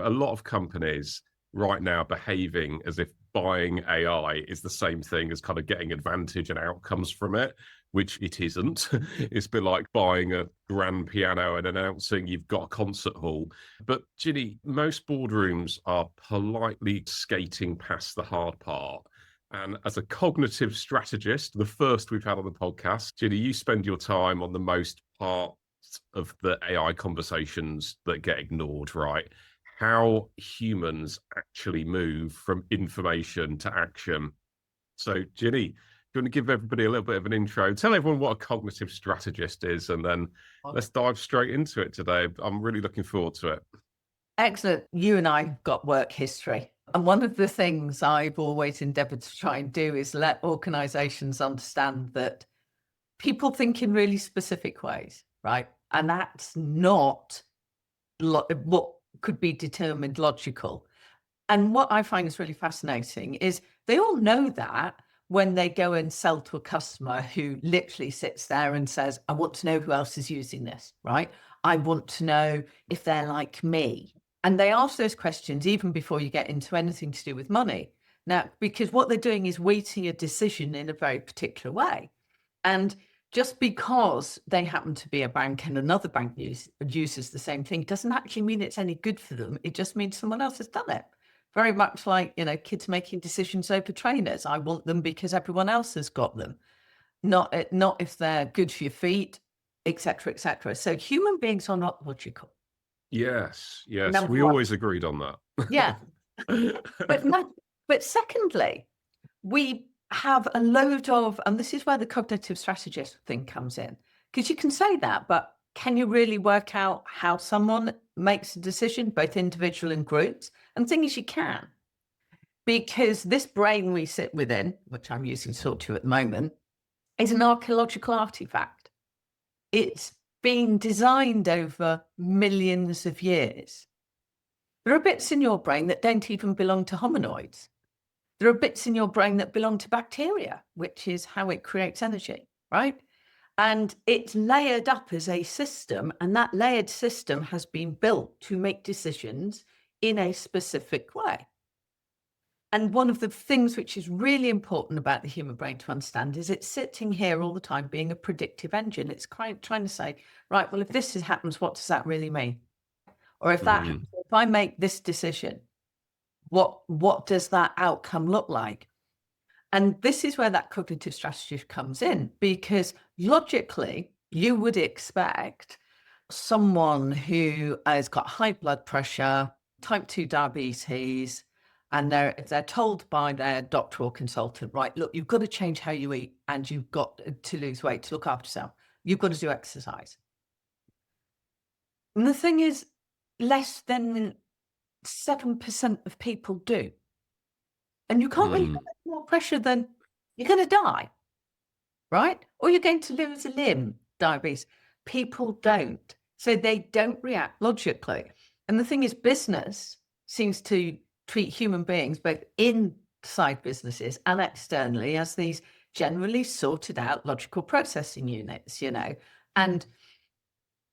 A lot of companies right now behaving as if buying AI is the same thing as kind of getting advantage and outcomes from it, which it isn't. It's a bit like buying a grand piano and announcing you've got a concert hall. But Gini, most boardrooms are politely skating past the hard part. And as a cognitive strategist, the first we've had on the podcast, Gini, you spend your time on the most part of the AI conversations that get ignored, right? How humans actually move from information to action. So, Ginny, do you want to give everybody a little bit of an intro? Tell everyone what a cognitive strategist is, and then let's dive straight into it today. I'm really looking forward to it. Excellent. You and I have got work history. And one of the things I've always endeavored to try and do is let organizations understand that people think in really specific ways, right? And that's not what could be determined logical. And what I find is really fascinating is they all know that when they go and sell to a customer who literally sits there and says, I want to know who else is using this, right? I want to know if they're like me. And they ask those questions even before you get into anything to do with money. Now, because what they're doing is weighting a decision in a very particular way. And just because they happen to be a bank and another bank uses the same thing doesn't actually mean it's any good for them. It just means someone else has done it. Very much like, kids making decisions over trainers. I want them because everyone else has got them, not if they're good for your feet, et cetera, et cetera. So human beings are not logical. Yes, Number we one. always agreed on that. Yeah. But secondly, we have a load of, and this is where the cognitive strategist thing comes in, because you can say that, but can you really work out how someone makes a decision, both individual and groups? And the thing is, you can, because this brain we sit within, which I'm using to talk to you at the moment, is an archeological artifact. It's been designed over millions of years. There are bits in your brain that don't even belong to hominoids. There are bits in your brain that belong to bacteria, which is how it creates energy, right? And it's layered up as a system, and that layered system has been built to make decisions in a specific way. And one of the things which is really important about the human brain to understand is it's sitting here all the time being a predictive engine. It's trying to say, right, well, if this happens, what does that really mean? Or if that happens, if I make this decision, what does that outcome look like? And this is where that cognitive strategy comes in, because logically, you would expect someone who has got high blood pressure, type 2 diabetes, and they're told by their doctor or consultant, right, look, you've got to change how you eat and you've got to lose weight to look after yourself. You've got to do exercise. And the thing is, less than 7% of people do. And you can't really put more pressure than you're going to die, right? Or you're going to lose a limb, diabetes. People don't. So they don't react logically. And the thing is, business seems to treat human beings, both inside businesses and externally, as these generally sorted out logical processing units, And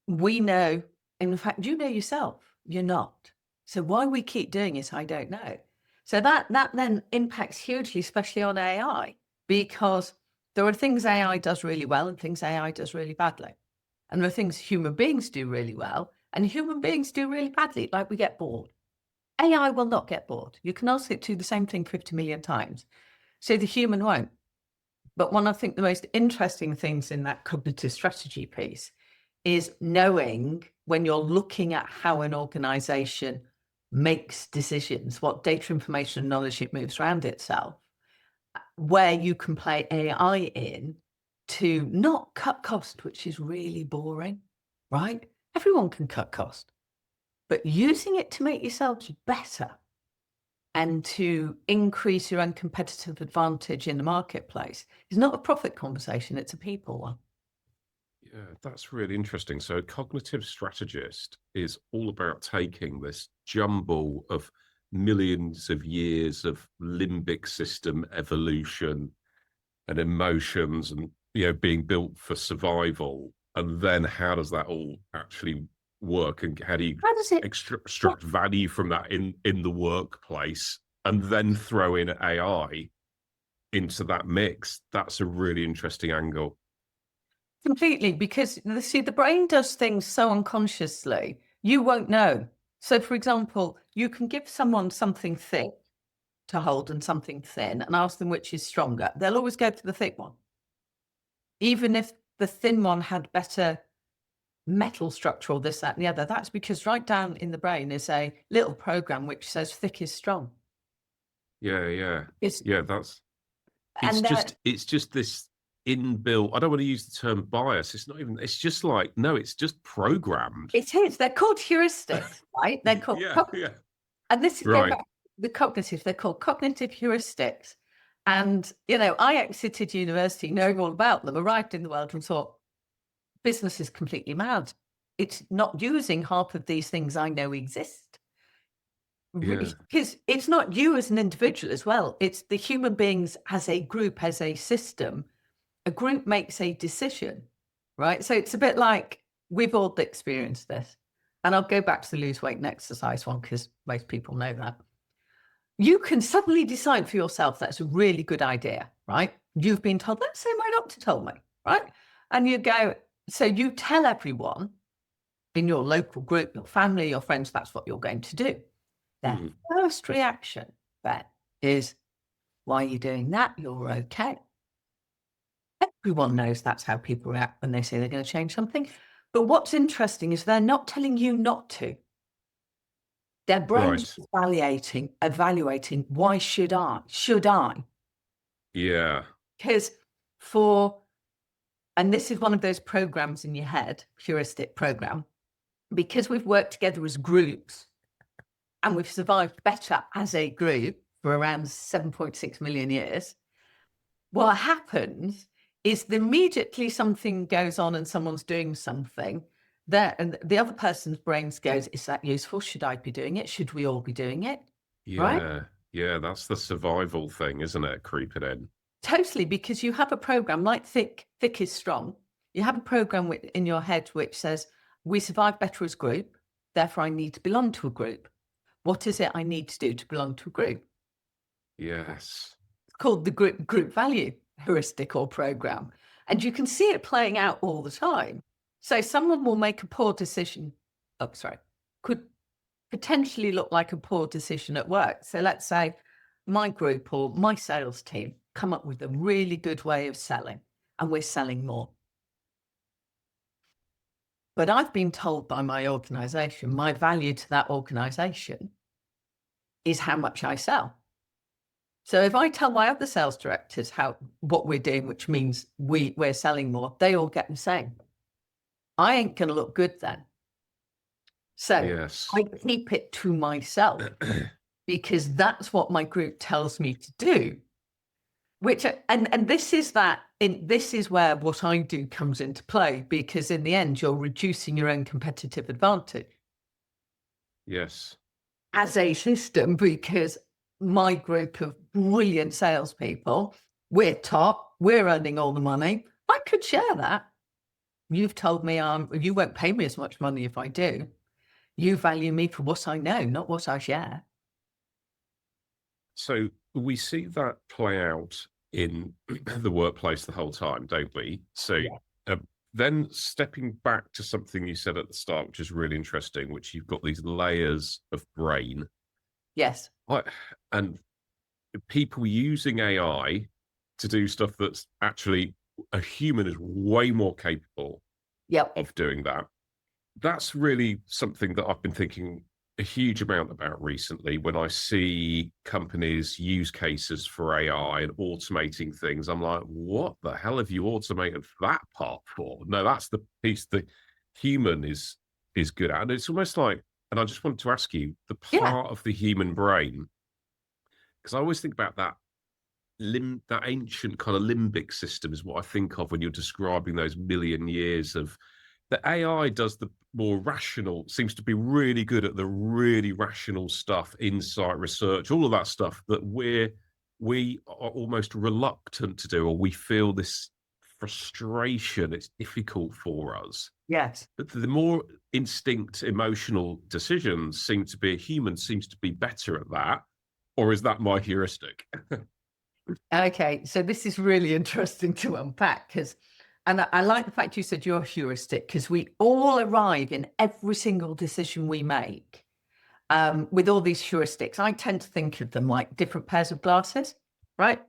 we know, in fact, you know yourself, you're not. So why we keep doing it, I don't know. So that then impacts hugely, especially on AI, because there are things AI does really well and things AI does really badly. And there are things human beings do really well and human beings do really badly, like we get bored. AI will not get bored. You can ask it to do the same thing 50 million times. So the human won't. But one, I think, the most interesting things in that cognitive strategy piece is knowing when you're looking at how an organization makes decisions, what data, information, and knowledge it moves around itself, where you can play AI in to not cut cost, which is really boring, right? Everyone can cut cost, but using it to make yourselves better and to increase your own competitive advantage in the marketplace is not a profit conversation, it's a people one. Yeah, that's really interesting. So a cognitive strategist is all about taking this jumble of millions of years of limbic system evolution and emotions and being built for survival. And then how does that all actually work, and how do you How does it? extract value from that in the workplace, and then throw in AI into that mix? That's a really interesting angle. Completely, because see, the brain does things so unconsciously, you won't know. So, for example, you can give someone something thick to hold and something thin and ask them which is stronger. They'll always go to the thick one. Even if the thin one had better metal structure or this, that, and the other, that's because right down in the brain is a little program which says thick is strong. Yeah. It's, Yeah, that's and it's just this inbuilt, I don't want to use the term bias. It's not even, it's just like, no, it's just programmed. it is. They're called heuristics, right? They're called Yeah. and this is Right. back the cognitive, they're called cognitive heuristics. And, you know, I exited university knowing all about them, arrived in the world and thought, business is completely mad. It's not using half of these things I know exist. Yeah. Because it's not you as an individual as well. It's the human beings as a group, as a system. A group makes a decision, right? So it's a bit like we've all experienced this. And I'll go back to the lose weight and exercise one because most people know that. You can suddenly decide for yourself that's a really good idea, right? You've been told, let's say my doctor told me, right? And you go, so you tell everyone in your local group, your family, your friends, that's what you're going to do. Their first reaction then is, why are you doing that? You're okay. Everyone knows that's how people react when they say they're going to change something. But what's interesting is they're not telling you not to. Their brain's Right. evaluating, why should I? Should I? Yeah. Because and this is one of those programs in your head, heuristic program, because we've worked together as groups and we've survived better as a group for around 7.6 million years. What happens is immediately something goes on and someone's doing something, and the other person's brains goes, is that useful? Should I be doing it? Should we all be doing it? Right? Yeah, that's the survival thing, isn't it? Creeping in. Totally, because you have a program like thick is strong. You have a program in your head which says, we survive better as a group, therefore I need to belong to a group. What is it I need to do to belong to a group? Yes. It's called the group value heuristic or program. And you can see it playing out all the time. So someone will make a poor decision. Could potentially look like a poor decision at work. So let's say my group or my sales team come up with a really good way of selling and we're selling more. But I've been told by my organization, my value to that organization is how much I sell. So if I tell my other sales directors what we're doing, which means we're selling more, they all get the same. I ain't going to look good then. So Yes. I keep it to myself because that's what my group tells me to do. And this is where what I do comes into play, because in the end, you're reducing your own competitive advantage. Yes. As a system, because my group of brilliant salespeople, we're top, we're earning all the money. I could share that. You've told me you won't pay me as much money if I do. You value me for what I know, not what I share. So we see that play out in the workplace the whole time, don't we? So then stepping back to something you said at the start, which is really interesting, which you've got these layers of brain. Yes. And people using AI to do stuff that's actually a human is way more capable of doing that. That's really something that I've been thinking a huge amount about recently. When I see companies use cases for AI and automating things, I'm like, what the hell have you automated that part for? No, that's the piece the human is good at. And it's almost like, and I just wanted to ask you, the part of the human brain, because I always think about that ancient kind of limbic system is what I think of when you're describing those million years of the AI does the more rational, seems to be really good at the really rational stuff, insight, research, all of that stuff that we are almost reluctant to do, or we feel this frustration, it's difficult for us. Yes. But the more instinct, emotional decisions seem to be, a human seems to be better at that. Or is that my heuristic? Okay, so this is really interesting to unpack and I like the fact you said you're heuristic, because we all arrive in every single decision we make with all these heuristics. I tend to think of them like different pairs of glasses, right?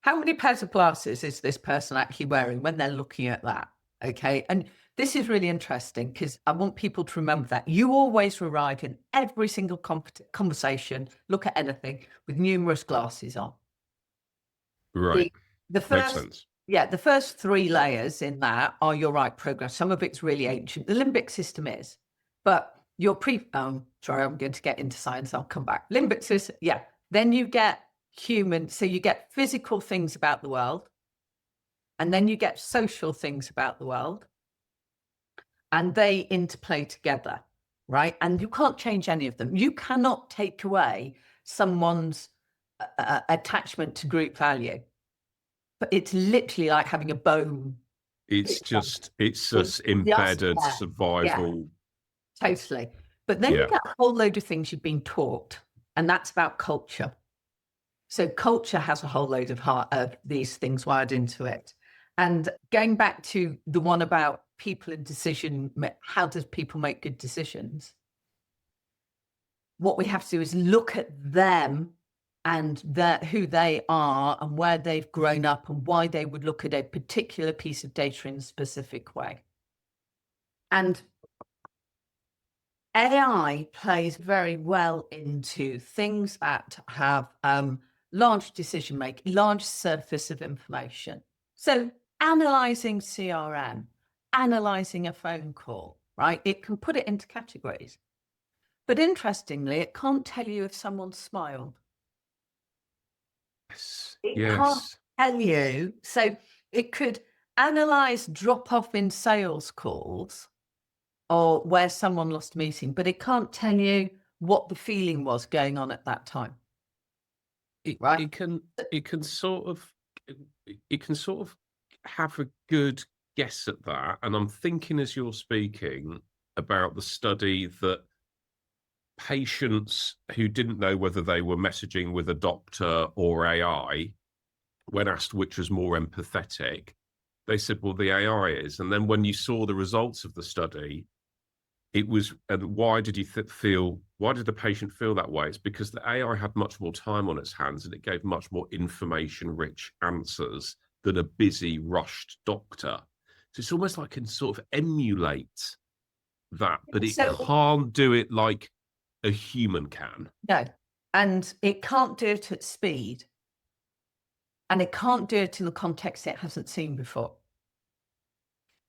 How many pairs of glasses is this person actually wearing when they're looking at that? Okay, and this is really interesting because I want people to remember that you always arrive in every single conversation, look at anything with numerous glasses on. Right. The Makes first, sense. yeah, the first 3 layers in that are your right program. Some of it's really ancient. The limbic system is, but your sorry, I'm going to get into science. I'll come back. Limbic system, yeah. Then you get human, so you get physical things about the world, and then you get social things about the world, and they interplay together, right? And you can't change any of them. You cannot take away someone's attachment to group value. But it's literally like having a bone. It's just embedded survival. Yeah, totally. But then you get a whole load of things you've been taught, and that's about culture. So culture has a whole load of these things wired into it. And going back to the one about people and decision, how does people make good decisions? What we have to do is look at them and who they are and where they've grown up and why they would look at a particular piece of data in a specific way. And AI plays very well into things that have large decision making, large surface of information. So analyzing CRM, analyzing a phone call, right? It can put it into categories. But interestingly, it can't tell you if someone smiled. It can't tell you. So it could analyze drop off in sales calls or where someone lost a meeting, but it can't tell you what the feeling was going on at that time. Right? It can sort of have a good guess at that. And I'm thinking as you're speaking about the study that patients who didn't know whether they were messaging with a doctor or AI, when asked which was more empathetic, they said, well, the AI is. And then when you saw the results of the study, it was, and why did the patient feel that way? It's because the AI had much more time on its hands and it gave much more information-rich answers than a busy, rushed doctor. So it's almost like it can sort of emulate that, but it can't do it like a human can. No, and it can't do it at speed. And it can't do it in the context it hasn't seen before.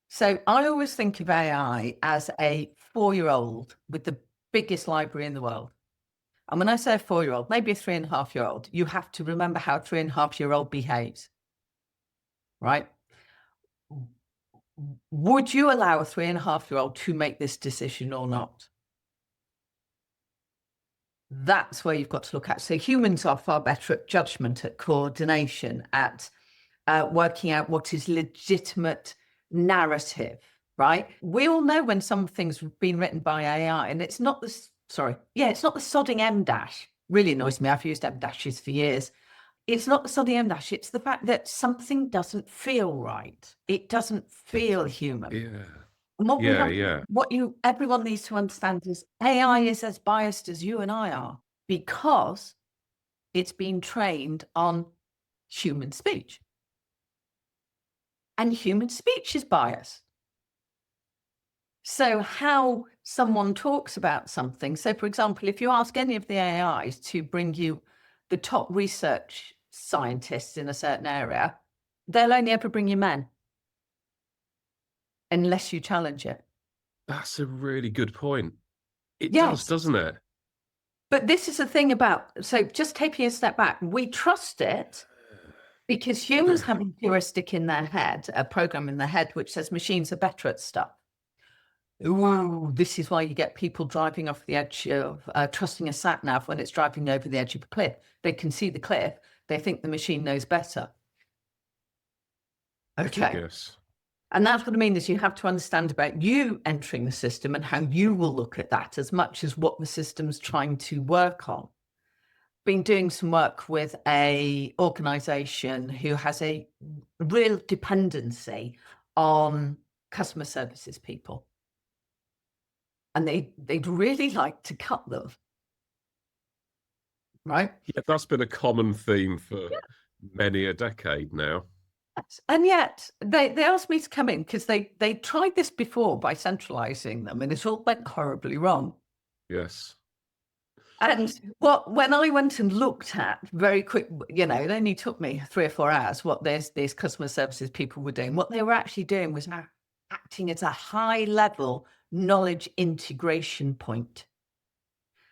So I always think of AI as a 4-year-old with the biggest library in the world. And when I say a 4-year-old, maybe a 3.5-year-old, you have to remember how a 3.5-year-old behaves, right? Would you allow a 3.5-year-old to make this decision or not? That's where you've got to look at. So humans are far better at judgment, at coordination, at working out what is legitimate narrative, right? We all know when something's been written by AI, and it's not the sodding M dash. Really annoys me. I've used M dashes for years. It's not the sodding M dash. It's the fact that something doesn't feel right. It doesn't feel human. Yeah. And everyone needs to understand is AI is as biased as you and I are because it's been trained on human speech. And human speech is biased. So how someone talks about something. So for example, if you ask any of the AIs to bring you the top research scientists in a certain area, they'll only ever bring you men unless you challenge it. That's a really good point. It does, doesn't it? But this is the thing so just taking a step back, we trust it because humans have a heuristic in their head, a program in their head, which says machines are better at stuff. Ooh, this is why you get people driving off the edge of trusting a sat nav when it's driving over the edge of a cliff. They can see the cliff. They think the machine knows better. Okay. Yes. And that's what I mean is you have to understand about you entering the system and how you will look at that as much as what the system's trying to work on. Been doing some work with a organization who has a real dependency on customer services people. And they'd really like to cut them. Right? Yeah, that's been a common theme for many a decade now. And yet they asked me to come in because they tried this before by centralizing them and it all went horribly wrong. Yes. And when I went and looked at very quick, it only took me 3 or 4 hours what these customer services people were doing. What they were actually doing was acting as a high level knowledge integration point.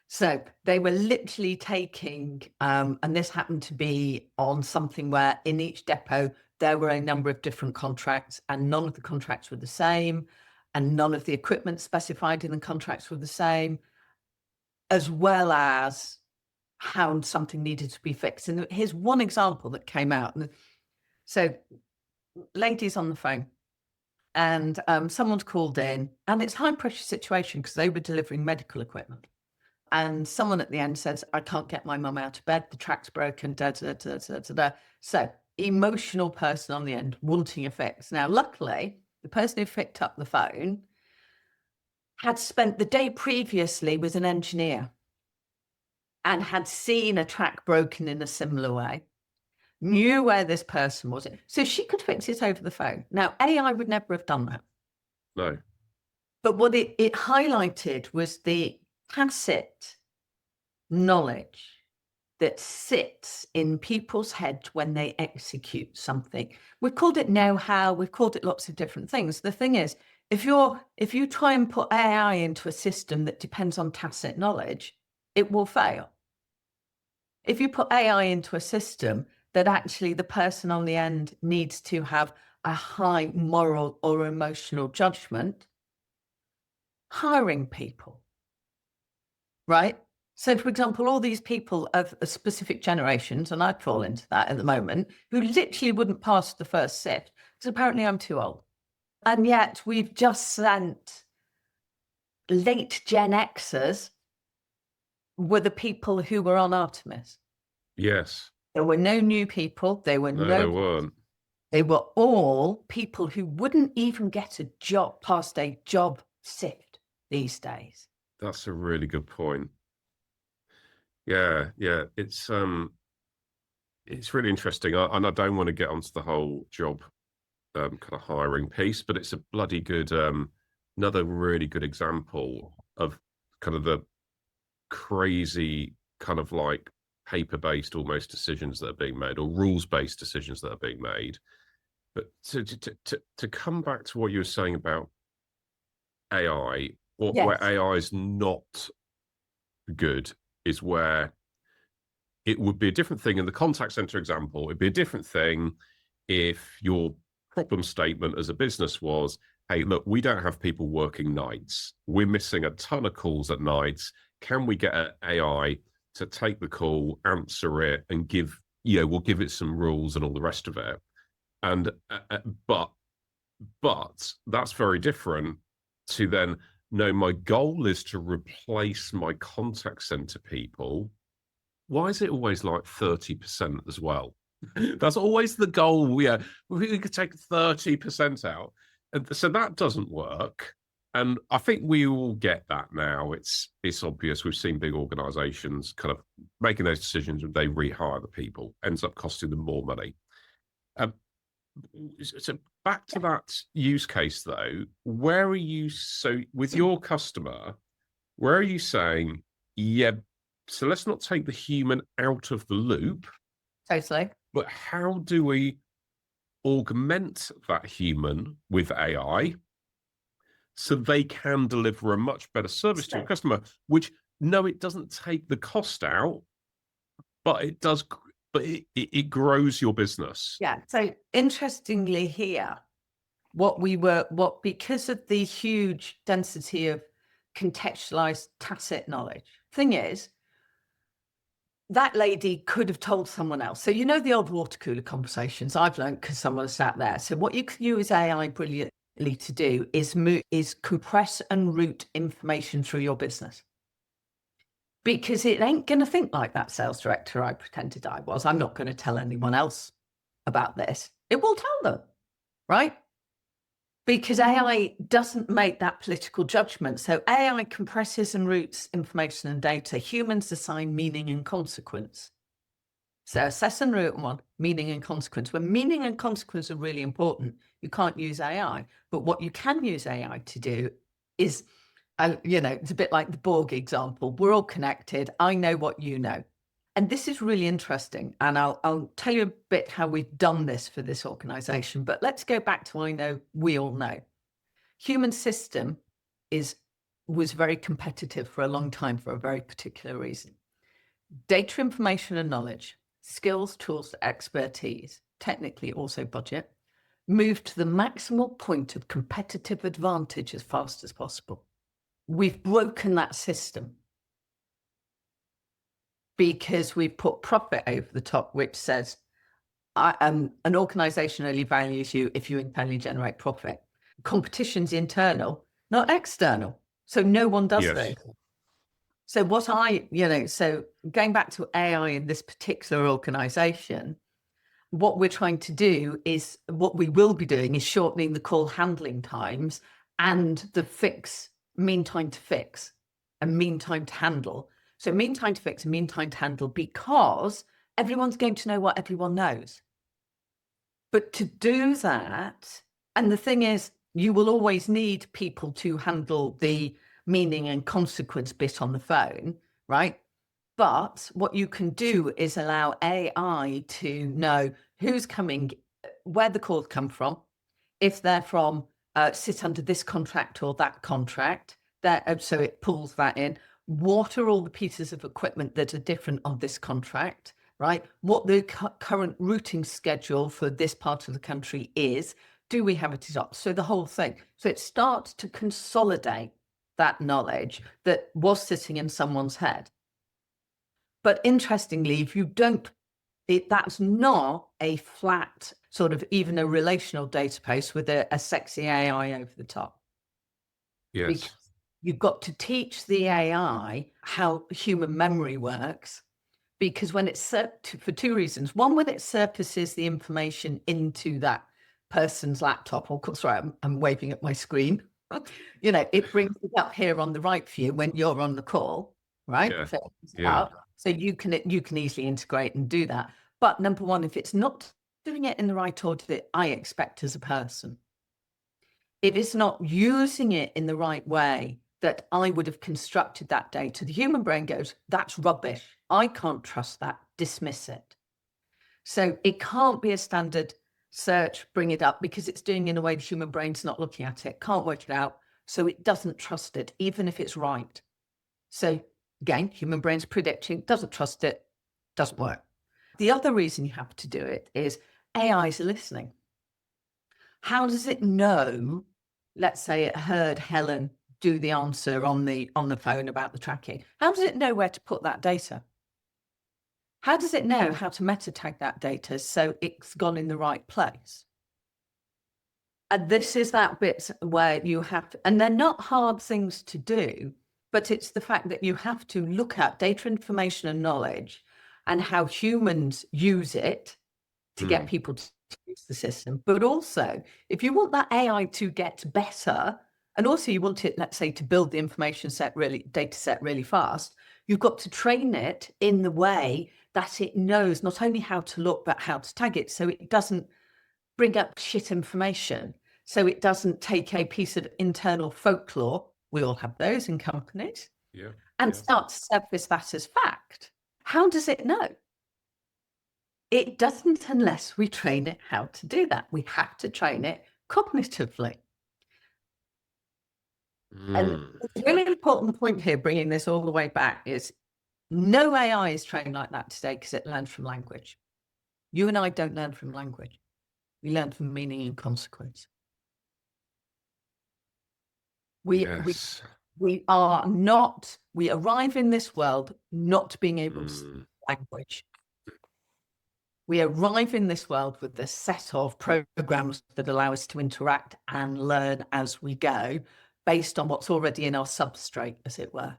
So they were literally taking, and this happened to be on something where in each depot, there were a number of different contracts and none of the contracts were the same and none of the equipment specified in the contracts were the same, as well as how something needed to be fixed. And here's one example that came out. So ladies on the phone and someone's called in and it's a high pressure situation because they were delivering medical equipment. And someone at the end says, I can't get my mum out of bed. The track's broken. Da, da, da, da, da, da. So emotional person on the end wanting a fix. Now, luckily, the person who picked up the phone had spent the day previously with an engineer and had seen a track broken in a similar way, knew where this person was. So she could fix it over the phone. Now, AI would never have done that. No. But what it highlighted was the tacit knowledge that sits in people's heads when they execute something. We've called it know-how, we've called it lots of different things. The thing is, if you try and put AI into a system that depends on tacit knowledge, it will fail. If you put AI into a system that actually the person on the end needs to have a high moral or emotional judgment, hiring people, right? So, for example, all these people of specific generations, and I'd fall into that at the moment, who literally wouldn't pass the first sift because apparently I'm too old. And yet we've just sent late Gen Xers were the people who were on Artemis. Yes. There were no new people. There weren't. They were all people who wouldn't even get a job past a job sift these days. That's a really good point. Yeah. It's really interesting. And I don't want to get onto the whole job kind of hiring piece, but it's a bloody good another really good example of kind of the crazy kind of like paper-based almost decisions that are being made or rules-based decisions that are being made. But to come back to what you were saying about AI, where AI is not good is where it would be a different thing in the contact center example. It'd be a different thing if your problem statement as a business was, hey, look, we don't have people working nights. We're missing a ton of calls at nights. Can we get an AI to take the call, answer it, and we'll give it some rules and all the rest of it. And but that's very different to then, no, my goal is to replace my contact center people. Why is it always like 30% as well? That's always the goal. Yeah, we could take 30% out. And so that doesn't work. And I think we all get that now. It's obvious. We've seen big organizations kind of making those decisions when they rehire the people, ends up costing them more money. So back to that use case though, where are you, so with your customer, where are you saying, yeah, so let's not take the human out of the loop. Totally. But how do we augment that human with AI so they can deliver a much better service to a customer, which, no, it doesn't take the cost out, but it does, but it grows your business. Yeah. So interestingly here, because of the huge density of contextualized tacit knowledge, thing is, that lady could have told someone else. So, you know, the old water cooler conversations I've learned because someone sat there. So what you can use AI brilliantly to do is compress and route information through your business. Because it ain't going to think like that sales director I pretended I was. I'm not going to tell anyone else about this. It will tell them, right? Because AI doesn't make that political judgment. So AI compresses and routes information and data. Humans assign meaning and consequence. So assess and route one, meaning and consequence. When meaning and consequence are really important, you can't use AI. But what you can use AI to do is, you know, it's a bit like the Borg example. We're all connected. I know what you know. And this is really interesting. And I'll tell you a bit how we've done this for this organization. But let's go back to I know, we all know. Human system was very competitive for a long time for a very particular reason. Data, information, and knowledge, skills, tools, expertise, technically also budget, moved to the maximal point of competitive advantage as fast as possible. We've broken that system because we've put profit over the top, which says an organization only values you if you internally generate profit. Competition's internal, not external. So no one does this. So so going back to AI in this particular organization, what we're trying to do is, what we will be doing is shortening the call handling times and the mean time to fix and mean time to handle. So mean time to fix and mean time to handle, because everyone's going to know what everyone knows. But to do that, and the thing is, you will always need people to handle the meaning and consequence bit on the phone, right? But what you can do is allow AI to know who's coming, where the calls come from, if they're from sit under this contract or that contract, so it pulls that in. What are all the pieces of equipment that are different on this contract, right? What the current routing schedule for this part of the country is. Do we have it up? So the whole thing. So it starts to consolidate that knowledge that was sitting in someone's head. But interestingly, if you don't, that's not a flat sort of even a relational database with a sexy AI over the top. Yes. Because you've got to teach the AI how human memory works, because when it's for two reasons. One, when it surfaces the information into that person's laptop, or sorry, I'm waving at my screen. You know, it brings it up here on the right for you when you're on the call, right? So you can easily integrate and do that. But number one, if it's not doing it in the right order that I expect as a person, if it's not using it in the right way that I would have constructed that data, the human brain goes, that's rubbish. I can't trust that. Dismiss it. So it can't be a standard search, bring it up, because it's doing in a way the human brain's not looking at it, can't work it out. So it doesn't trust it, even if it's right. So again, human brain's predicting, doesn't trust it, doesn't work. The other reason you have to do it is AI is listening. How does it know? Let's say it heard Helen do the answer on the phone about the tracking. How does it know where to put that data? How does it know how to meta tag that data so it's gone in the right place? And this is that bit where you have to, and they're not hard things to do, but it's the fact that you have to look at data, information, and knowledge and how humans use it to get people to use the system. But also, if you want that AI to get better, and also you want it, let's say, to build the data set really fast, you've got to train it in the way that it knows not only how to look, but how to tag it, so it doesn't bring up shit information. So it doesn't take a piece of internal folklore, we all have those in companies, and start to surface that as fact. How does it know? It doesn't unless we train it how to do that. We have to train it cognitively. And the really important point here, bringing this all the way back, is no AI is trained like that today because it learns from language. You and I don't learn from language. We learn from meaning and consequence. We arrive in this world not being able to language. We arrive in this world with a set of programs that allow us to interact and learn as we go based on what's already in our substrate, as it were.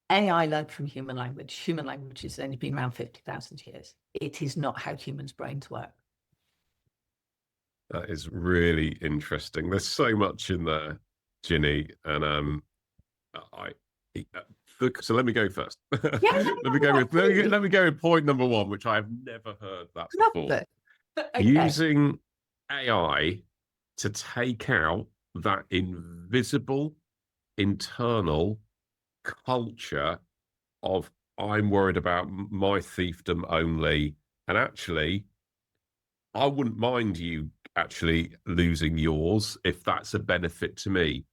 AI learned from human language. Human language has only been around 50,000 years. It is not how humans' brains work. That is really interesting. There's so much in there, Ginny, and so let me go first. Yeah, let me go with point number one, which I have never heard that before. Okay. Using AI to take out that invisible internal culture of I'm worried about my fiefdom only, and actually I wouldn't mind you actually losing yours if that's a benefit to me,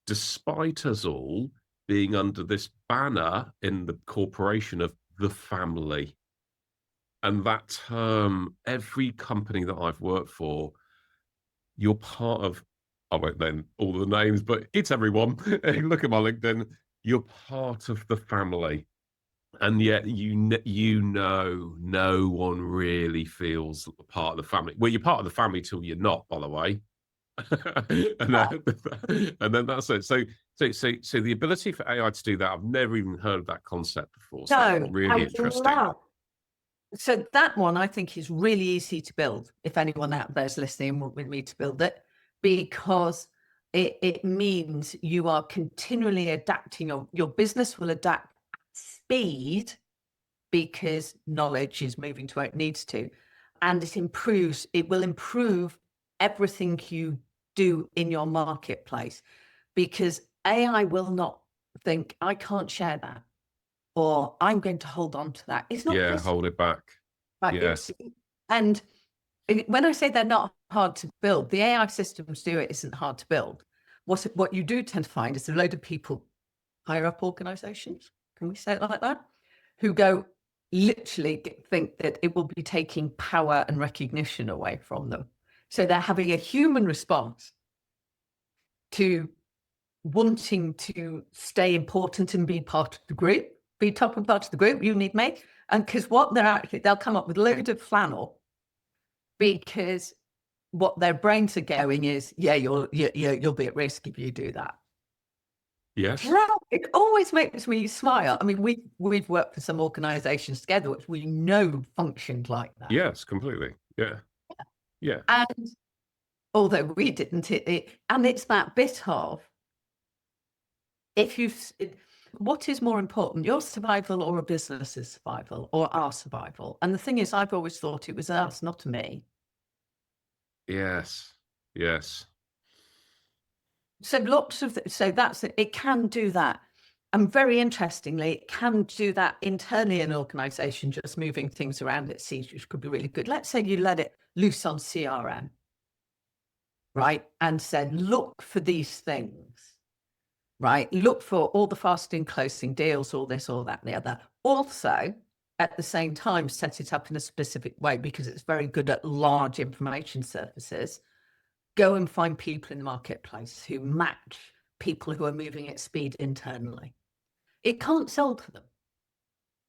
despite us all being under this banner in the corporation of the family. And that term, every company that I've worked for, you're part of, I won't name all the names, but it's everyone. Look at my LinkedIn. You're part of the family. And yet, no one really feels part of the family. Well, you're part of the family till you're not, by the way. and then that's it. So the ability for AI to do that, I've never even heard of that concept before. So that's really interesting. So that one I think is really easy to build. If anyone out there is listening and want me to build it, because it means you are continually adapting. Your business will adapt at speed because knowledge is moving to where it needs to, and it will improve everything you do in your marketplace, because AI will not think, I can't share that, or I'm going to hold on to that. It's not possible. Hold it back. Right? Yes. And when I say they're not hard to build, the AI systems do it isn't hard to build. What you do tend to find is a load of people, higher up organizations, can we say it like that, who go literally think that it will be taking power and recognition away from them. So they're having a human response to wanting to stay important and be part of the group, be top and part of the group. You need me. And because they'll come up with a load of flannel, because what their brains are going is, you'll be at risk if you do that. Yes. It always makes me smile. I mean, we've worked for some organizations together which we know functioned like that. Yes, completely. Yeah. And although we didn't, and it's that bit of, what is more important, your survival or a business's survival or our survival? And the thing is, I've always thought it was us, not me. Yes. So it can do that. And very interestingly, it can do that internally in an organization, just moving things around at seas, which could be really good. Let's say you let it loose on CRM, right? And said, look for these things, right? Look for all the fast and closing deals, all this, all that, and the other. Also, at the same time, set it up in a specific way, because it's very good at large information surfaces. Go and find people in the marketplace who match people who are moving at speed internally. It can't sell to them,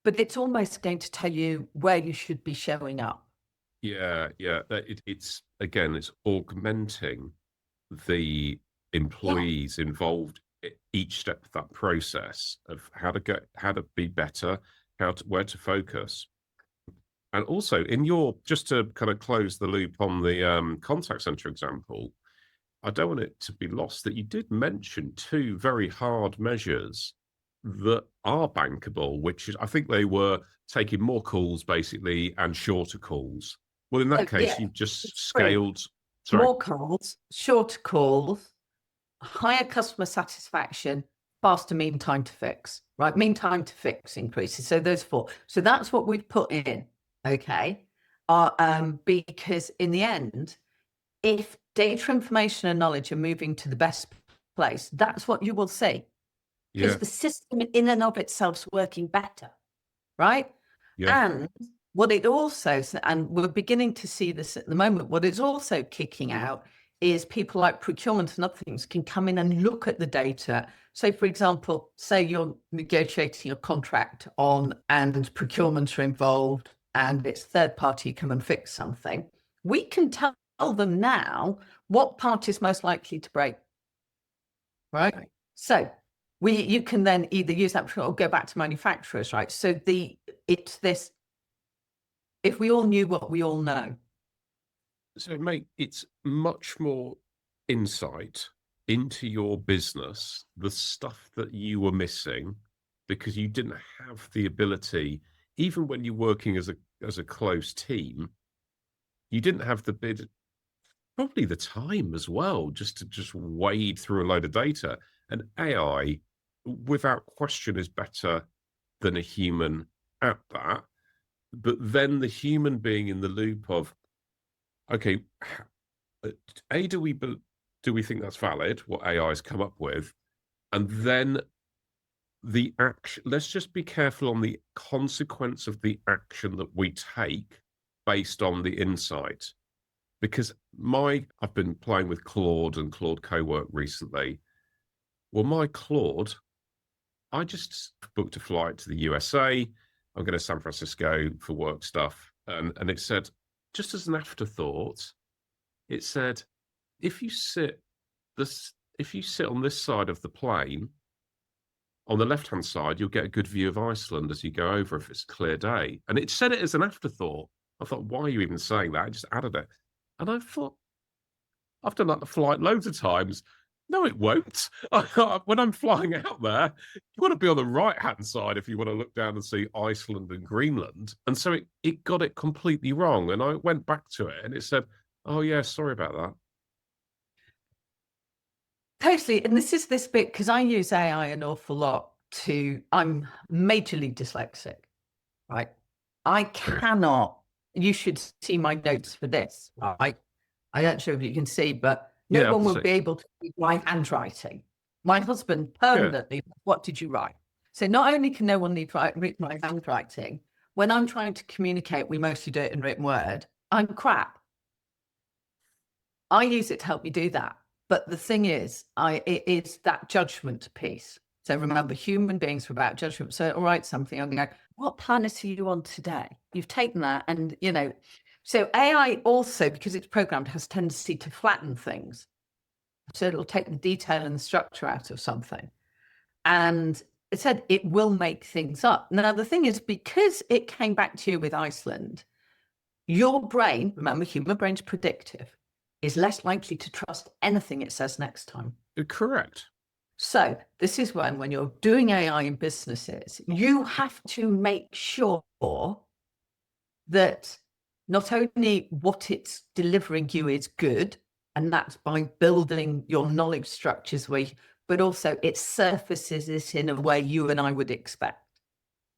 but it's almost going to tell you where you should be showing up. Yeah. It's augmenting the employees involved at each step of that process of how to be better, where to focus. And also, just to kind of close the loop on the contact center example, I don't want it to be lost that you did mention two very hard measures that are bankable, which is, I think they were taking more calls basically and shorter calls. Well, in that case, you've just scaled. Sorry. More calls, shorter calls, higher customer satisfaction, faster mean time to fix, right? Mean time to fix increases. So those four. So that's what we've put in. Okay. Because in the end, if data, information, and knowledge are moving to the best place, that's what you will see. Because the system in and of itself is working better, right? Yeah. And what it also, and we're beginning to see this at the moment, what it's also kicking out is people like procurement and other things can come in and look at the data. So, for example, say you're negotiating a contract on and procurement are involved and it's third party come and fix something. We can tell them now what part is most likely to break, right? So you can then either use that or go back to manufacturers, right? So it's this, if we all knew what we all know. So, mate, it's much more insight into your business, the stuff that you were missing because you didn't have the ability, even when you're working as a close team, you didn't have the bid, probably the time as well, just to wade through a load of data. And AI, without question, is better than a human at that. But then the human being in the loop of, okay, do we think that's valid, what AI has come up with? And then the action, let's just be careful on the consequence of the action that we take based on the insight. Because I've been playing with Claude and Claude Cowork recently. Well, my Claude, I just booked a flight to the USA. I'm going to San Francisco for work stuff. And it said, just as an afterthought, it said, if you sit on this side of the plane, on the left-hand side, you'll get a good view of Iceland as you go over if it's a clear day. And it said it as an afterthought. I thought, why are you even saying that? I just added it. And I thought, I've done that the flight loads of times. No, it won't. When I'm flying out there, you want to be on the right-hand side if you want to look down and see Iceland and Greenland. And so it got it completely wrong. And I went back to it and it said, oh, yeah, sorry about that. Totally. And this is this bit, because I use AI an awful lot I'm majorly dyslexic, right? I cannot, you should see my notes for this, right? I don't know if you can see, but no one will be able to read my handwriting. My husband permanently, what did you write? So not only can no one read my handwriting, when I'm trying to communicate, we mostly do it in written word, I'm crap. I use it to help me do that. But the thing is, it is that judgment piece. So remember, human beings are about judgment. So I'll write something, I'm going to go, what planet are you on today? You've taken that and, so AI also, because it's programmed, has tendency to flatten things. So it'll take the detail and the structure out of something. And it said it will make things up. Now, the thing is, because it came back to you with Iceland, your brain, remember, human brain's predictive, is less likely to trust anything it says next time. Correct. So this is when you're doing AI in businesses, you have to make sure that not only what it's delivering you is good, and that's by building your knowledge structures, but also it surfaces it in a way you and I would expect.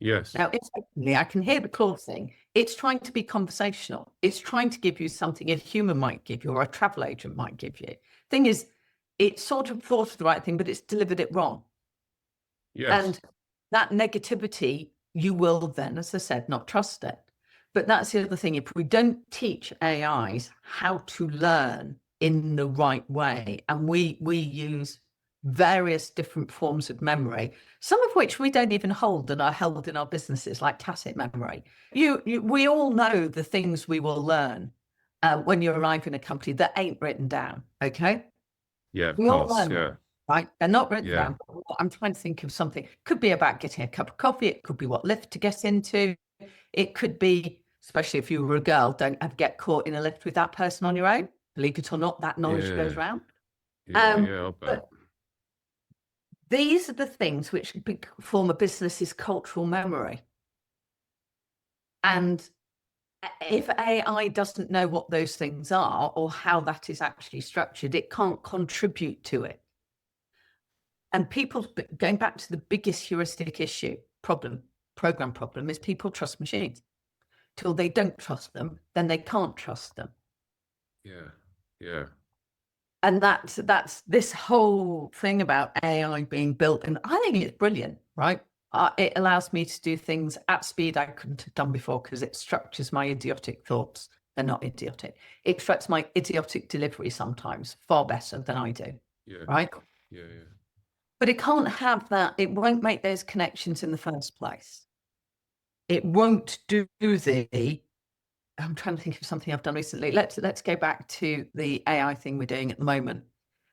Yes. Now, effectively, I can hear the Claude thing. It's trying to be conversational. It's trying to give you something a human might give you or a travel agent might give you. Thing is, it's sort of thought of the right thing, but it's delivered it wrong. Yes. And that negativity, you will then, as I said, not trust it. But that's the other thing. If we don't teach AIs how to learn in the right way, and we use various different forms of memory, some of which we don't even hold and are held in our businesses, like tacit memory. We all know the things we will learn when you arrive in a company that ain't written down, okay? Yeah, of we course, all learn them, right? They're not written down. But I'm trying to think of something. Could be about getting a cup of coffee. It could be what lift to get into. It could be, especially if you were a girl, don't ever get caught in a lift with that person on your own. Believe it or not, that knowledge goes around. I'll bet. These are the things which form a business's cultural memory. And if AI doesn't know what those things are or how that is actually structured, it can't contribute to it. And people, going back to the biggest heuristic program problem, is people trust machines. Till they don't trust them, then they can't trust them. Yeah. And that's this whole thing about AI being built, and I think it's brilliant, right? It allows me to do things at speed I couldn't have done before because it structures my idiotic thoughts They're not idiotic. It extracts my idiotic delivery sometimes far better than I do. Yeah. Right? Yeah. Yeah. But it can't have that. It won't make those connections in the first place. It won't do the. I'm trying to think of something I've done recently. Let's go back to the AI thing we're doing at the moment.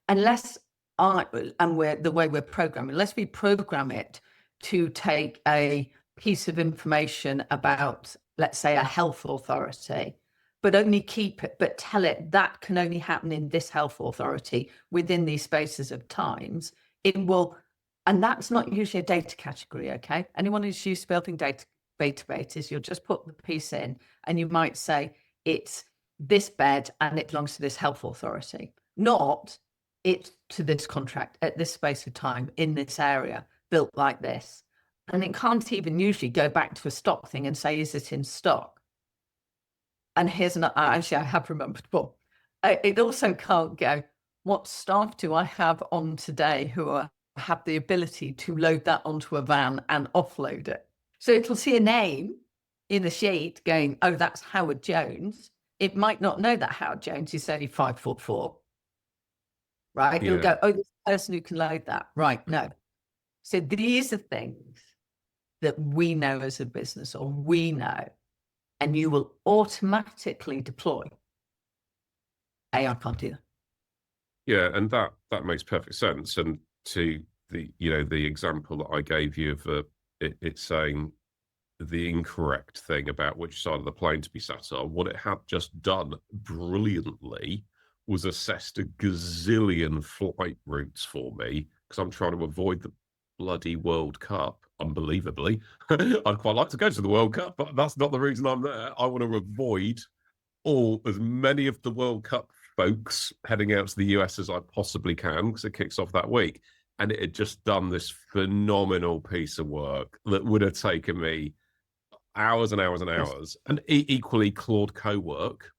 Unless the way we're programming, unless we program it to take a piece of information about, let's say, a health authority, but only keep it, but tell it that can only happen in this health authority within these spaces of times, it will, and that's not usually a data category, okay? Anyone who's used to building databases, you'll just put the piece in and you might say, it's this bed and it belongs to this health authority, not it's to this contract at this space of time in this area built like this. And it can't even usually go back to a stock thing and say, is it in stock? And here's another, actually, I have remembered one. It also can't go, what staff do I have on today who have the ability to load that onto a van and offload it? So it'll see a name in the sheet going, oh, that's Howard Jones. It might not know that Howard Jones is only 5'4". Right? It'll go, oh, this person who can load that. Right, no. So these are things that we know as a business, or we know, and you will automatically deploy. AI can't do that. Yeah, and that makes perfect sense. And to the example that I gave you of it's saying the incorrect thing about which side of the plane to be sat on, what it had just done brilliantly was assessed a gazillion flight routes for me, because I'm trying to avoid the bloody World Cup, unbelievably. I'd quite like to go to the World Cup, but that's not the reason I'm there. I want to avoid as many of the World Cup folks heading out to the US as I possibly can, because it kicks off that week. And it had just done this phenomenal piece of work that would have taken me hours and hours and hours. And equally, Claude co-work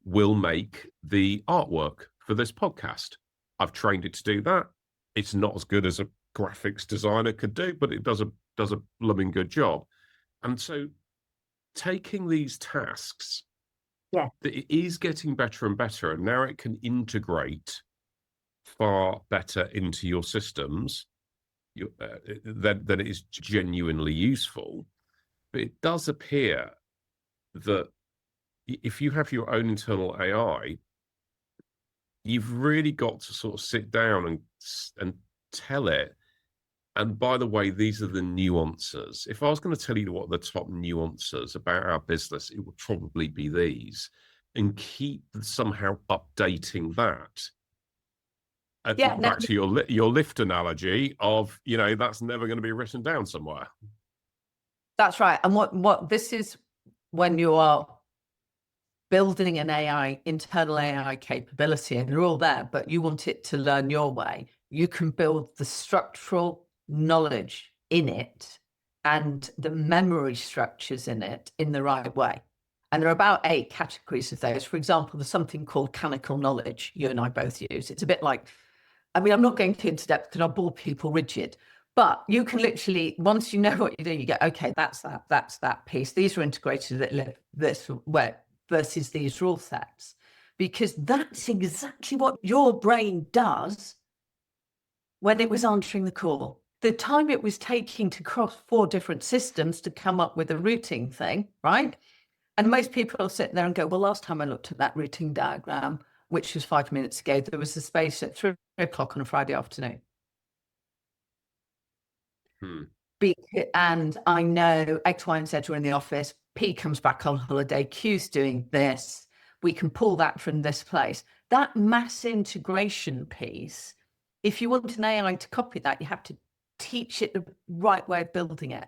will make the artwork for this podcast. I've trained it to do that. It's not as good as a graphics designer could do, but it does a blooming good job. And so taking these tasks, it is getting better and better, and now it can integrate far better into your systems that it is genuinely useful. But it does appear that if you have your own internal AI, you've really got to sort of sit down and tell it. And by the way, these are the nuances. If I was going to tell you what are the top nuances about our business, it would probably be these. And keep somehow updating that. Back to your lift analogy of, that's never going to be written down somewhere. That's right. And what this is, when you are building an AI, internal AI capability, and they're all there, but you want it to learn your way, you can build the structural knowledge in it and the memory structures in it in the right way. And there are about 8 categories of those. For example, there's something called canonical knowledge you and I both use. It's a bit like, I'm not going into depth because I'll bore people rigid, but you can literally, once you know what you're doing, you go, okay, that's that piece. These are integrated at this way versus these rule sets, because that's exactly what your brain does when it was answering the call. The time it was taking to cross 4 different systems to come up with a routing thing, right? And most people will sit there and go, well, last time I looked at that routing diagram, which was 5 minutes ago, there was a space at 3 o'clock on a Friday afternoon. And I know X, Y, and Z are in the office. P comes back on holiday. Q's doing this. We can pull that from this place. That mass integration piece, if you want an AI to copy that, you have to teach it the right way of building it.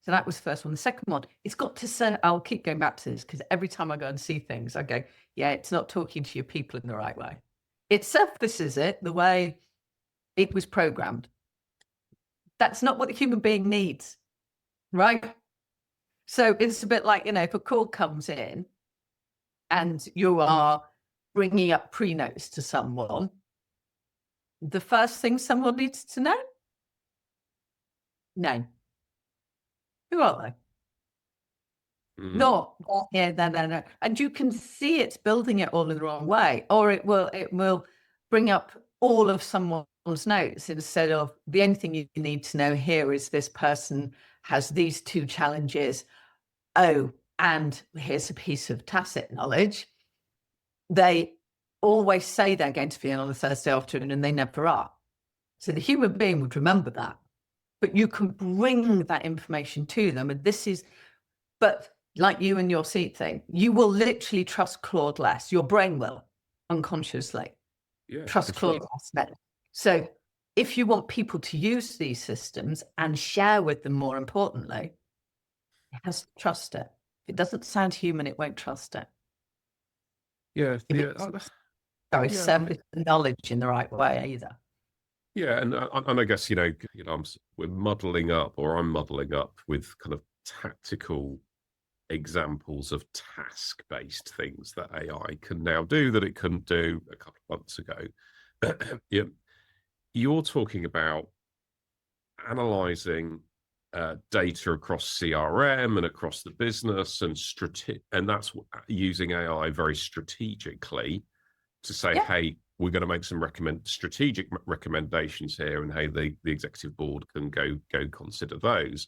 So that was the first one. The second one, it's got to say, I'll keep going back to this because every time I go and see things, I go, yeah, it's not talking to your people in the right way. It surfaces it the way it was programmed. That's not what the human being needs, right? So it's a bit like, if a call comes in and you are bringing up pre-notes to someone, the first thing someone needs to know, name. Who are they? not here, no. And you can see it's building it all in the wrong way, or it will bring up all of someone's notes instead of the only thing you need to know here is this person has these two challenges. Oh, and here's a piece of tacit knowledge. They always say they're going to be on a Thursday afternoon and they never are. So the human being would remember that, but you can bring that information to them. And but like you and your seat thing, you will literally trust Claude less. Your brain will unconsciously trust Claude less. So if you want people to use these systems and share with them, more importantly, it has to trust it. If it doesn't sound human, it won't trust it. Service the knowledge in the right way either. Yeah, and I guess we're muddling up, or I'm muddling up with kind of tactical examples of task-based things that AI can now do that it couldn't do a couple of months ago. You're talking about analyzing data across CRM and across the business, and that's using AI very strategically to say, hey, we're going to make some strategic recommendations here, and hey, the executive board can go consider those.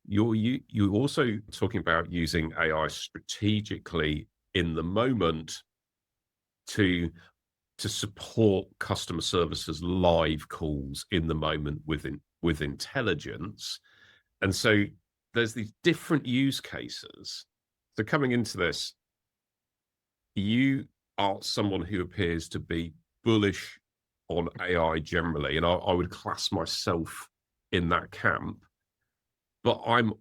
You're also talking about using AI strategically in the moment to support customer services live calls in the moment with intelligence. And so there's these different use cases. So coming into this, you are someone who appears to be bullish on AI generally, and I would class myself in that camp. But I'm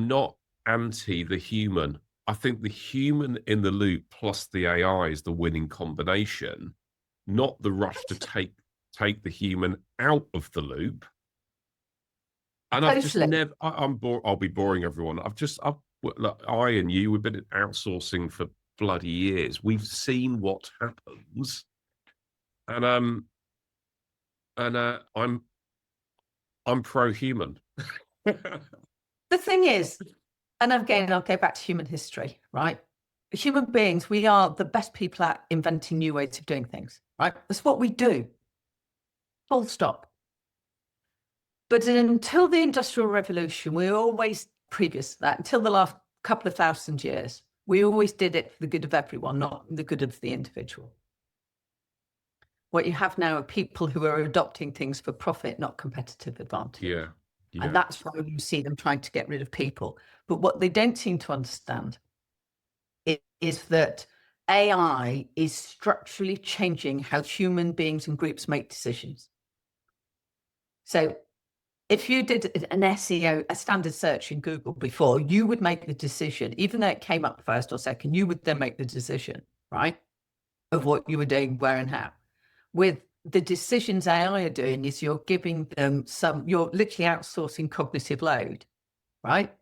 not anti the human. I think the human in the loop plus the AI is the winning combination, not the rush to take the human out of the loop. And I've just never, I'll be boring everyone. Look, I and you, we've been outsourcing for bloody years. We've seen what happens. And I'm pro-human. The thing is, and again, I'll go back to human history, right? Human beings, we are the best people at inventing new ways of doing things, right? That's what we do. Full stop. But until the Industrial Revolution, we always, previous to that, until the last couple of thousand years, we always did it for the good of everyone, not the good of the individual. What you have now are people who are adopting things for profit, not competitive advantage. Yeah. And that's why you see them trying to get rid of people. But what they don't seem to understand is that AI is structurally changing how human beings and groups make decisions. So if you did an SEO, a standard search in Google before, you would make the decision, even though it came up first or second, you would then make the decision, right, of what you were doing, where and how. With the decisions AI are doing is you're giving them you're literally outsourcing cognitive load, right?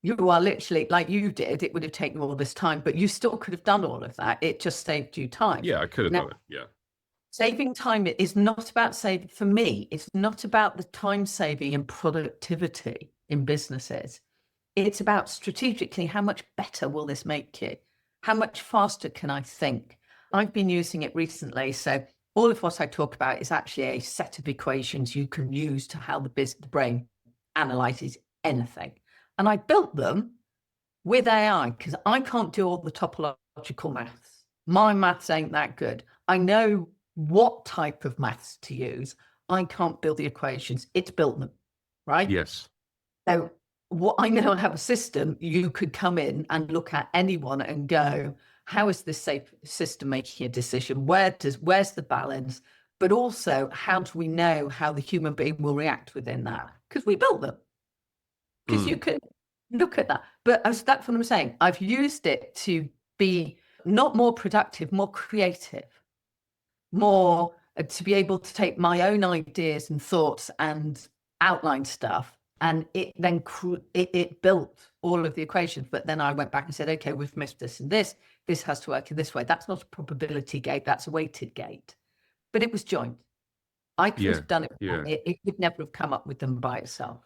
You are literally, like you did, it would have taken all this time, but you still could have done all of that. It just saved you time. Yeah, I could have done it, yeah. Saving time is not about saving, for me, it's not about the time saving and productivity in businesses. It's about strategically, how much better will this make you? How much faster can I think? I've been using it recently, so all of what I talk about is actually a set of equations you can use to how the brain analyzes anything. And I built them with AI because I can't do all the topological maths. My maths ain't that good. I know what type of maths to use. I can't build the equations. It's built them, right? Yes. So what I know, I have a system. You could come in and look at anyone and go, how is this system making a decision? Where's the balance? But also, how do we know how the human being will react within that? Because we built them. Because you can look at that. But that's what I'm saying. I've used it to be not more productive, more creative, more to be able to take my own ideas and thoughts and outline stuff. And it then it built all of the equations. But then I went back and said, okay, we've missed this and this. This has to work in this way. That's not a probability gate. That's a weighted gate. But it was joint. I could have done it. It would never have come up with them by itself.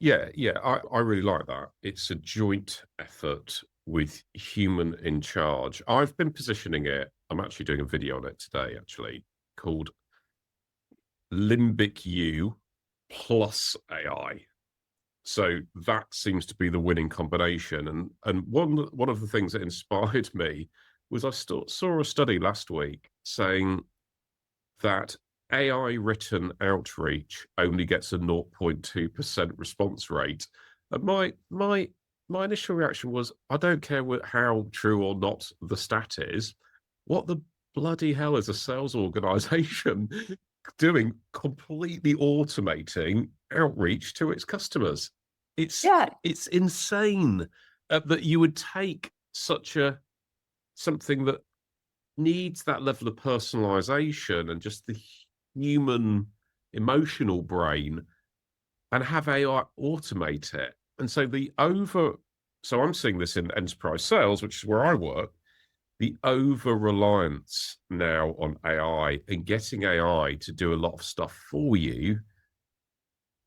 Yeah, I really like that. It's a joint effort with human in charge. I've been positioning it. I'm actually doing a video on it today, actually, called Limbic U plus AI. So that seems to be the winning combination. And one of the things that inspired me was I saw a study last week saying that AI written outreach only gets a 0.2% response rate. And my initial reaction was, I don't care how true or not the stat is. What the bloody hell is a sales organization doing, completely automating outreach to its customers? It's insane that you would take something that needs that level of personalization and just the human emotional brain and have AI automate it. And so so I'm seeing this in enterprise sales, which is where I work, the over reliance now on AI and getting AI to do a lot of stuff for you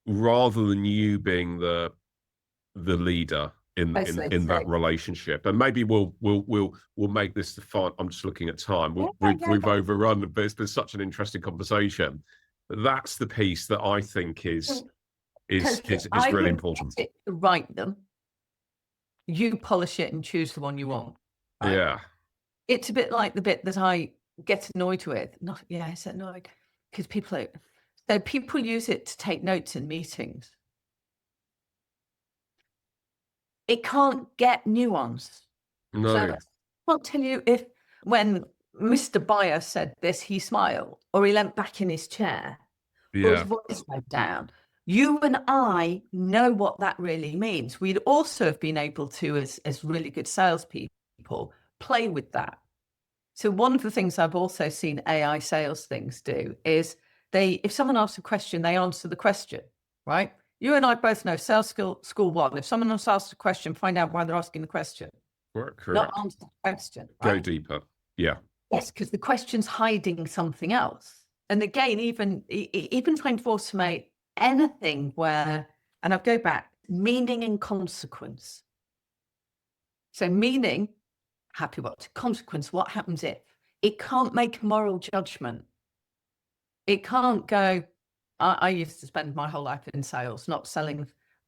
rather than you being the leader in that relationship. And maybe we'll make this the fun. I'm just looking at time. We've overrun, but it's been such an interesting conversation. That's the piece that I think is really important. Write them. You polish it and choose the one you want. Right? Yeah. It's a bit like the bit that I get annoyed with. It's annoyed because people use it to take notes in meetings. It can't get nuance. No. So I can't tell you if when Mr. Buyer said this, he smiled, or he leant back in his chair, or his voice went down. You and I know what that really means. We'd also have been able to, as really good salespeople, play with that. So one of the things I've also seen AI sales things do is if someone asks a question, they answer the question, right? You and I both know sales school 1. If someone else asks a question, find out why they're asking the question. Correct. Not answer the question. Right? Go deeper. Yeah. Yes, because the question's hiding something else. And again, even trying to automate anything where, and I'll go back, meaning and consequence. So meaning, happy what? Consequence, what happens if? It can't make a moral judgment. It can't go, I used to spend my whole life in sales,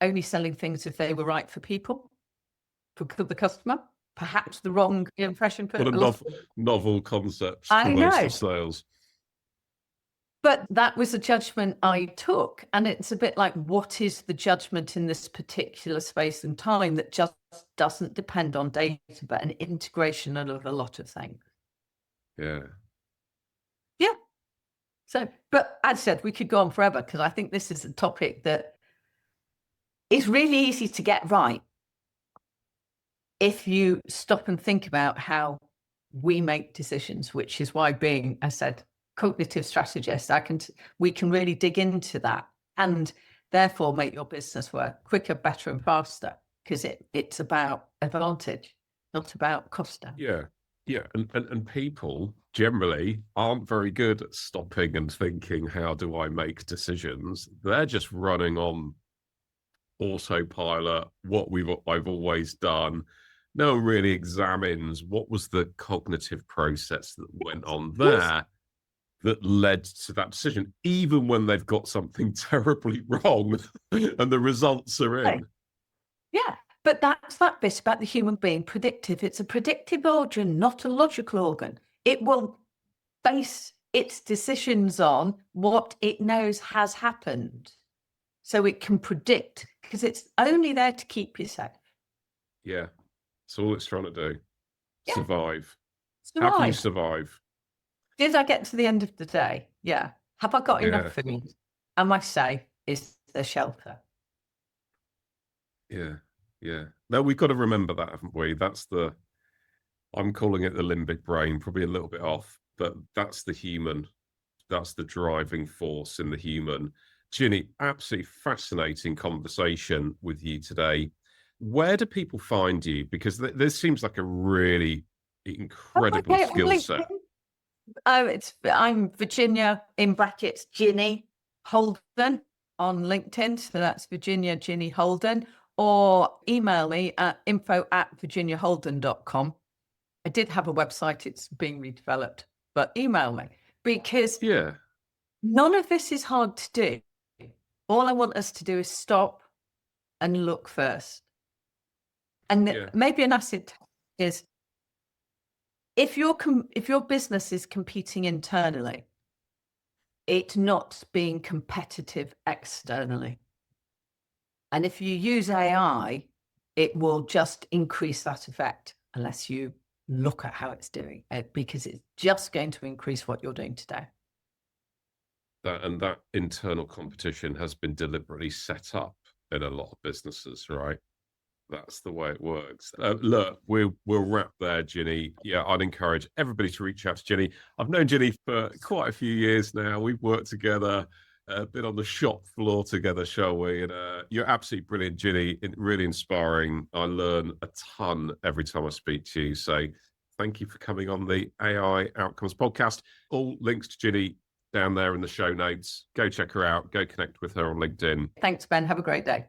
only selling things if they were right for people, for the customer. Perhaps the wrong impression. What a novel concept for most of sales. But that was a judgment I took. And it's a bit like, what is the judgment in this particular space and time that just doesn't depend on data, but an integration of a lot of things? Yeah. So, but as I said, we could go on forever because I think this is a topic that is really easy to get right if you stop and think about how we make decisions, which is why being, as I said, cognitive strategist, we can really dig into that and therefore make your business work quicker, better, and faster because it's about advantage, not about cost down. Yeah, and people generally aren't very good at stopping and thinking, how do I make decisions? They're just running on autopilot, I've always done. No one really examines what was the cognitive process that went on there that led to that decision, even when they've got something terribly wrong and the results are in. Yeah. But that's that bit about the human being predictive. It's a predictive organ, not a logical organ. It will base its decisions on what it knows has happened. So it can predict, because it's only there to keep you safe. Yeah. That's all it's trying to do. Yeah. Survive. How can you survive? Did I get to the end of the day? Yeah. Have I got enough food? Am I safe? Is there shelter? Yeah. No, we've got to remember that, haven't we? I'm calling it the limbic brain, probably a little bit off, but that's the human. That's the driving force in the human. Gini, absolutely fascinating conversation with you today. Where do people find you? Because this seems like a really incredible skill set. I'm Virginia, in brackets, Gini Holden. on LinkedIn. So that's Virginia Gini Holden, or email me at info@virginiaholden.com. I did have a website, it's being redeveloped, but email me, because none of this is hard to do. All I want us to do is stop and look first. And maybe an acid test is, if your business is competing internally, it's not being competitive externally. And if you use AI, it will just increase that effect unless you look at how it's doing it, because it's just going to increase what you're doing today. That internal competition has been deliberately set up in a lot of businesses, right? That's the way it works. Look, we'll wrap there, Gini. Yeah, I'd encourage everybody to reach out to Gini. I've known Gini for quite a few years now. We've worked together, been on the shop floor together, shall we? And you're absolutely brilliant, Gini. Really inspiring. I learn a ton every time I speak to you. So thank you for coming on the AI Outcomes podcast. All links to Gini down there in the show notes. Go check her out. Go connect with her on LinkedIn. Thanks, Ben. Have a great day.